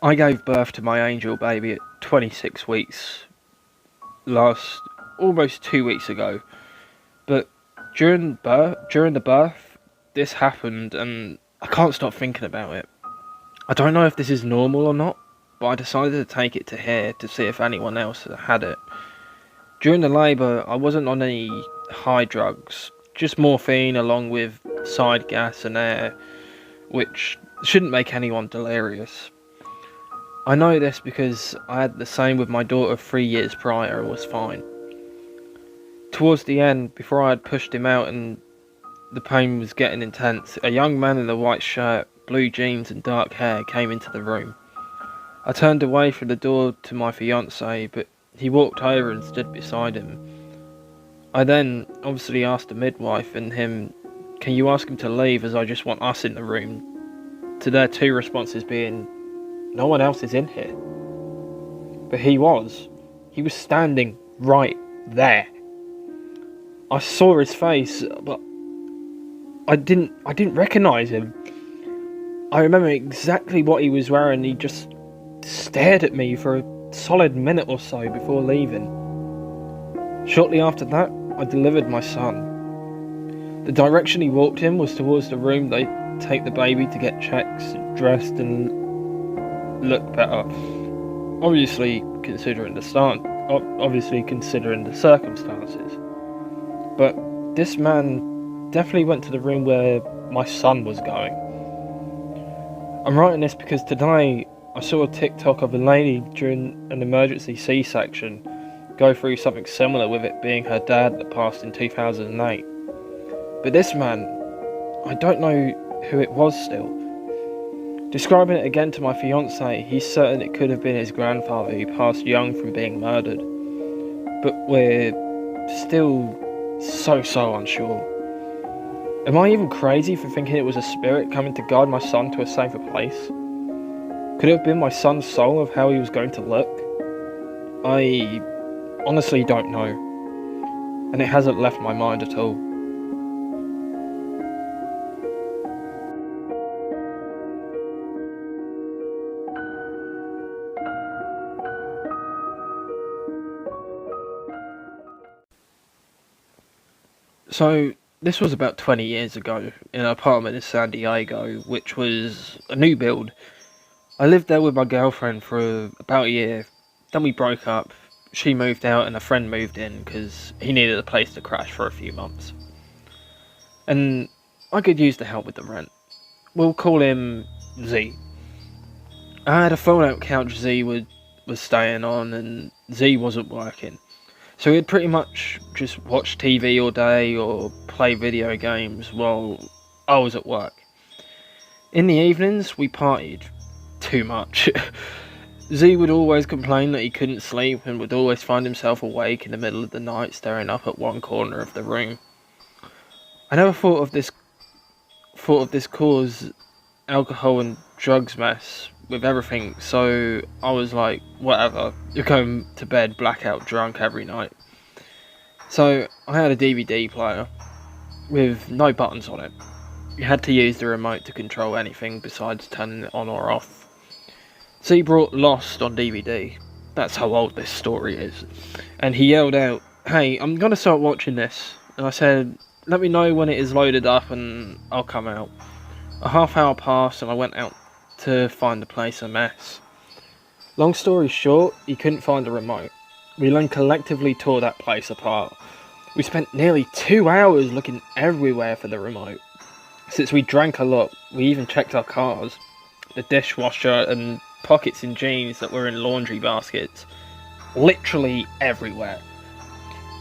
I gave birth to my angel baby at 26 weeks almost 2 weeks ago. But during the birth, this happened, and I can't stop thinking about it. I don't know if this is normal or not, but I decided to take it to here to see if anyone else had it. During the labour, I wasn't on any high drugs, just morphine along with side gas and air, which shouldn't make anyone delirious. I know this because I had the same with my daughter 3 years prior and was fine. Towards the end, before I had pushed him out and the pain was getting intense, a young man in a white shirt, blue jeans and dark hair came into the room. I turned away from the door to my fiancée, but he walked over and stood beside him. I then obviously asked the midwife and him, "Can you ask him to leave, as I just want us in the room?" To their two responses being, "No one else is in here." But he was standing right there. I saw his face, but I didn't recognise him. I remember exactly what he was wearing. He just stared at me for a solid minute or so before leaving. Shortly after that, I delivered my son. The direction he walked in was towards the room they take the baby to get checks, dressed and look better. Obviously considering the circumstances. But this man definitely went to the room where my son was going. I'm writing this because today I saw a TikTok of a lady during an emergency C-section go through something similar, with it being her dad that passed in 2008. But this man, I don't know who it was still. Describing it again to my fiancée, he's certain it could have been his grandfather who passed young from being murdered. But we're still so unsure. Am I even crazy for thinking it was a spirit coming to guide my son to a safer place? Could it have been my son's soul of how he was going to look? I honestly don't know, and it hasn't left my mind at all. So, this was about 20 years ago in an apartment in San Diego, which was a new build. I lived there with my girlfriend for about a year, then we broke up. She moved out and a friend moved in because he needed a place to crash for a few months. And I could use the help with the rent. We'll call him Z. I had a fold-out couch Z was staying on, and Z wasn't working. So he'd pretty much just watch TV all day or play video games while I was at work. In the evenings, we partied too much. Z would always complain that he couldn't sleep and would always find himself awake in the middle of the night staring up at one corner of the room. I never thought of this cause alcohol and drugs mess with everything, so I was like, whatever, you're going to bed blackout drunk every night. So I had a DVD player with no buttons on it. You had to use the remote to control anything besides turning it on or off. So he brought Lost on DVD. That's how old this story is. And he yelled out, "Hey, I'm gonna start watching this." And I said, "Let me know when it is loaded up and I'll come out." A half hour passed and I went out to find the place a mess. Long story short, he couldn't find the remote. We then collectively tore that place apart. We spent nearly 2 hours looking everywhere for the remote. Since we drank a lot, we even checked our cars, the dishwasher and pockets in jeans that were in laundry baskets. Literally everywhere.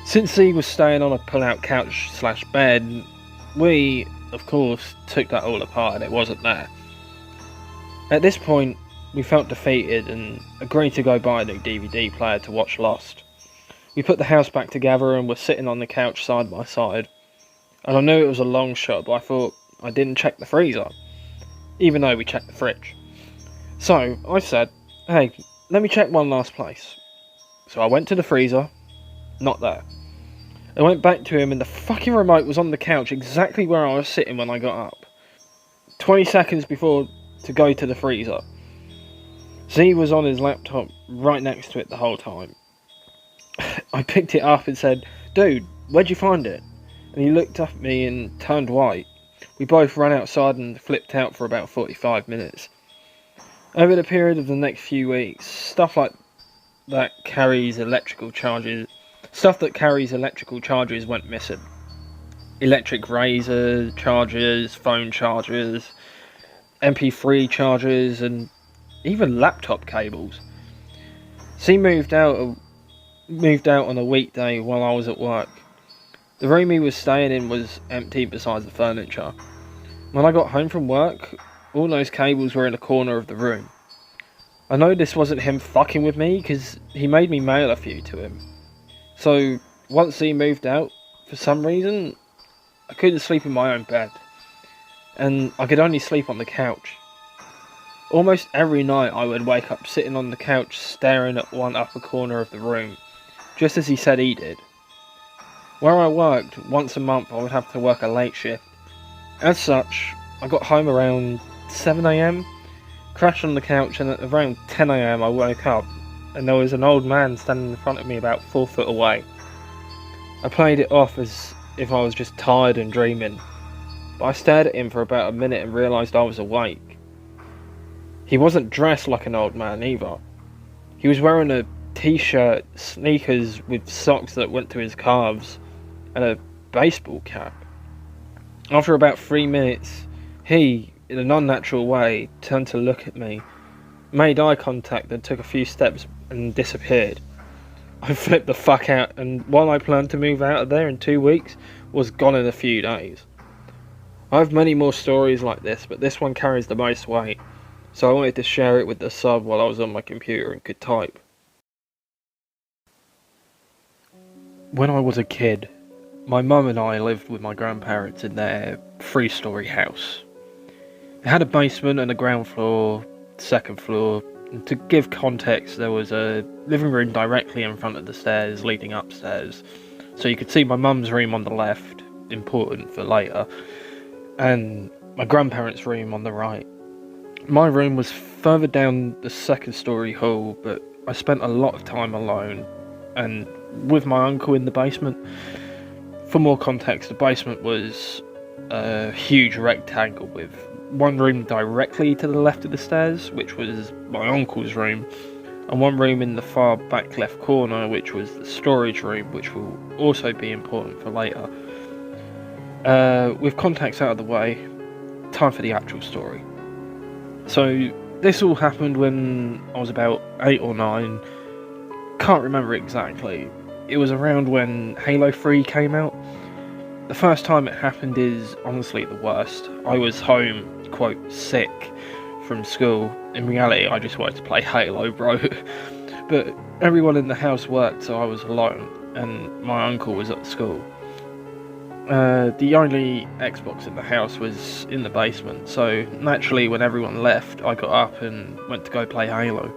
Since he was staying on a pull-out couch / bed, we, of course, took that all apart and it wasn't there. At this point, we felt defeated and agreed to go buy a new DVD player to watch Lost. We put the house back together and were sitting on the couch side by side. And I knew it was a long shot, but I thought I didn't check the freezer, even though we checked the fridge. So I said, "Hey, let me check one last place." So I went to the freezer, not there. I went back to him and the fucking remote was on the couch exactly where I was sitting when I got up. 20 seconds before to go to the freezer. Z was on his laptop right next to it the whole time. I picked it up and said, "Dude, where'd you find it?" And he looked up at me and turned white. We both ran outside and flipped out for about 45 minutes. Over the period of the next few weeks, stuff that carries electrical charges went missing. Electric razor chargers, phone chargers, MP3 chargers, and even laptop cables. She moved out on a weekday while I was at work. The room he was staying in was empty besides the furniture. When I got home from work, all those cables were in a corner of the room. I know this wasn't him fucking with me because he made me mail a few to him. So once he moved out, for some reason, I couldn't sleep in my own bed. And I could only sleep on the couch. Almost every night I would wake up sitting on the couch staring at one upper corner of the room, just as he said he did. Where I worked, once a month I would have to work a late shift. As such, I got home around 7 AM, crashed on the couch, and at around 10 AM I woke up and there was an old man standing in front of me about 4 foot away. I played it off as if I was just tired and dreaming, but I stared at him for about a minute and realised I was awake. He wasn't dressed like an old man either. He was wearing a t-shirt, sneakers with socks that went to his calves, and a baseball cap. After about 3 minutes, he, in an unnatural way, turned to look at me, made eye contact, then took a few steps and disappeared. I flipped the fuck out, and while I planned to move out of there in 2 weeks, was gone in a few days. I have many more stories like this, but this one carries the most weight, so I wanted to share it with the sub while I was on my computer and could type. When I was a kid, my mum and I lived with my grandparents in their 3-storey house. It had a basement and a ground floor, second floor, and to give context, there was a living room directly in front of the stairs leading upstairs, so you could see my mum's room on the left, important for later, and my grandparents' room on the right. My room was further down the 2nd-storey hall, but I spent a lot of time alone, and with my uncle in the basement. For more context, the basement was a huge rectangle with one room directly to the left of the stairs, which was my uncle's room, and one room in the far back left corner, which was the storage room, which will also be important for later. With context out of the way, time for the actual story. So this all happened when I was about 8 or 9, can't remember exactly. It was around when Halo 3 came out. The first time it happened is honestly the worst. I was home, quote, sick from school. In reality, I just wanted to play Halo, bro. But everyone in the house worked, so I was alone, and my uncle was at school. The only Xbox in the house was in the basement, so naturally when everyone left, I got up and went to go play Halo.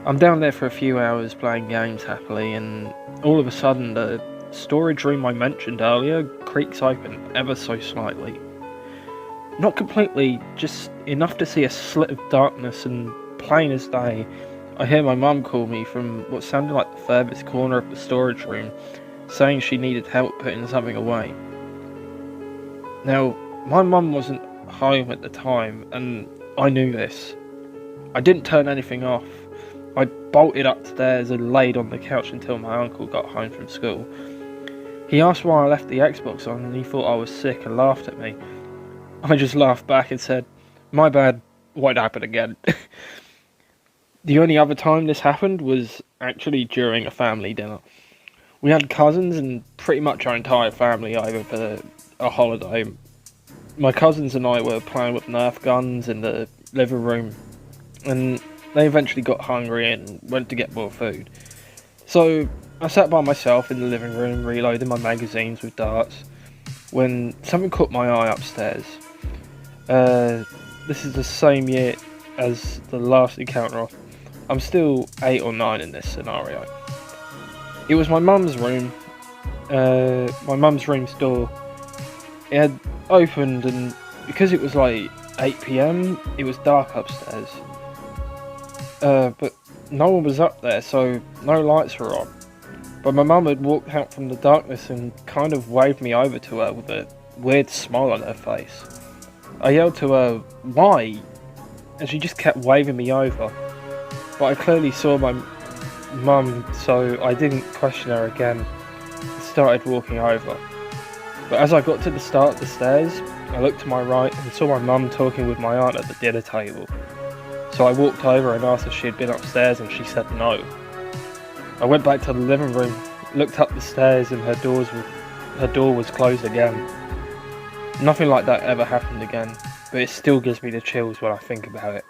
I'm down there for a few hours playing games happily, and all of a sudden the storage room I mentioned earlier creaks open ever so slightly. Not completely, just enough to see a slit of darkness, and plain as day, I hear my mum call me from what sounded like the furthest corner of the storage room, saying she needed help putting something away. Now, my mum wasn't home at the time, and I knew this. I didn't turn anything off. I bolted upstairs and laid on the couch until my uncle got home from school. He asked why I left the Xbox on, and he thought I was sick and laughed at me. I just laughed back and said, "My bad, won't happen again." The only other time this happened was actually during a family dinner. We had cousins and pretty much our entire family over for a holiday. My cousins and I were playing with Nerf guns in the living room, and they eventually got hungry and went to get more food. So I sat by myself in the living room reloading my magazines with darts when something caught my eye upstairs. This is the same year as the last encounter. I'm still 8 or 9 in this scenario. It was my mum's room. My mum's room's door. It had opened, and because it was like 8 PM, it was dark upstairs. but no one was up there, so no lights were on. But my mum had walked out from the darkness and kind of waved me over to her with a weird smile on her face. I yelled to her, "Why?" And she just kept waving me over. But I clearly saw my mum, so I didn't question her again and started walking over. But as I got to the start of the stairs, I looked to my right and saw my mum talking with my aunt at the dinner table. So I walked over and asked if she had been upstairs, and she said no. I went back to the living room, looked up the stairs, and her door was closed again. Nothing like that ever happened again, but it still gives me the chills when I think about it.